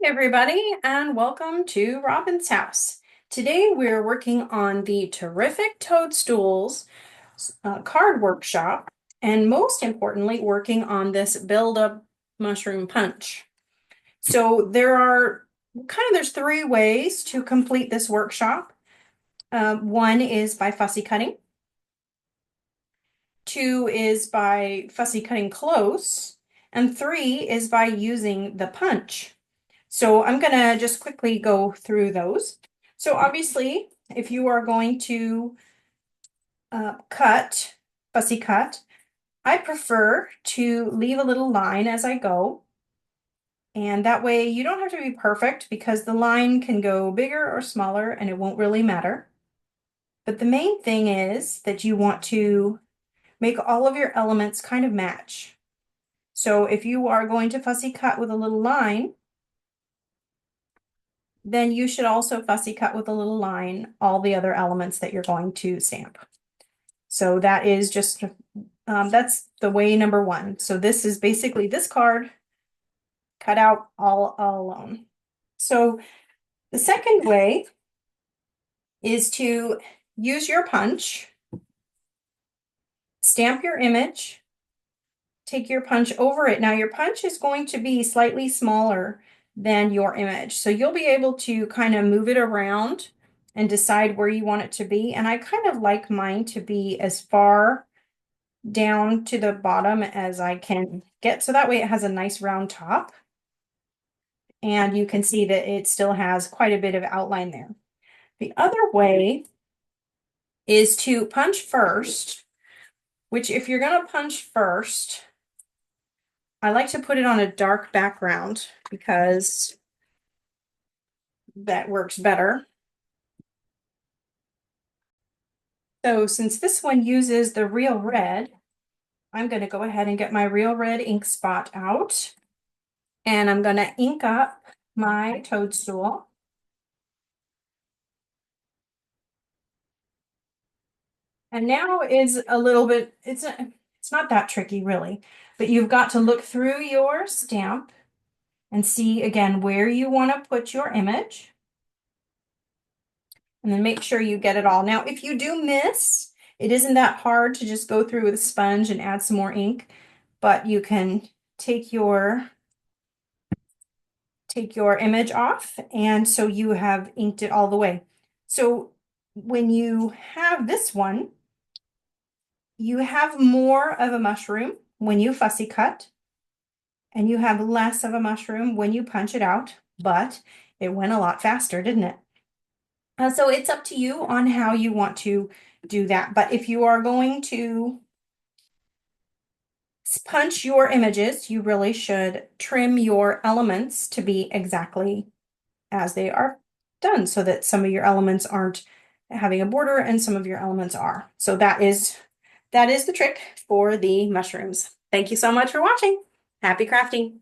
Hey everybody, and welcome to Robin's house. Today we're working on the Terrific Toadstools card workshop, and most importantly, working on this build-up mushroom punch. So there's three ways to complete this workshop. One is by fussy cutting. Two is by fussy cutting close, and three is by using the punch. So I'm going to just quickly go through those. So obviously, if you are going to fussy cut, I prefer to leave a little line as I go. And that way you don't have to be perfect because the line can go bigger or smaller and it won't really matter. But the main thing is that you want to make all of your elements kind of match. So if you are going to fussy cut with a little line, then you should also fussy cut with a little line all the other elements that you're going to stamp. So that is just, that's the way number one. So this is basically this card cut out all alone. So the second way is to use your punch, stamp your image, take your punch over it. Now your punch is going to be slightly smaller than your image. So you'll be able to kind of move it around and decide where you want it to be. And I kind of like mine to be as far down to the bottom as I can get. So that way it has a nice round top. And you can see that it still has quite a bit of outline there. The other way is to punch first, which if you're going to punch first, I like to put it on a dark background because that works better. So since this one uses the real red, I'm going to go ahead and get my real red ink spot out. And I'm going to ink up my toadstool. And now is a little bit, it's not that tricky really, but you've got to look through your stamp and see again where you want to put your image. And then make sure you get it all. Now, if you do miss, it isn't that hard to just go through with a sponge and add some more ink, but you can take your image off, and so you have inked it all the way. So when you have this one, you have more of a mushroom when you fussy cut, and you have less of a mushroom when you punch it out, but it went a lot faster, didn't it? So it's up to you on how you want to do that. But if you are going to punch your images, you really should trim your elements to be exactly as they are done so that some of your elements aren't having a border and some of your elements are. So that is the trick for the mushrooms. Thank you so much for watching. Happy crafting.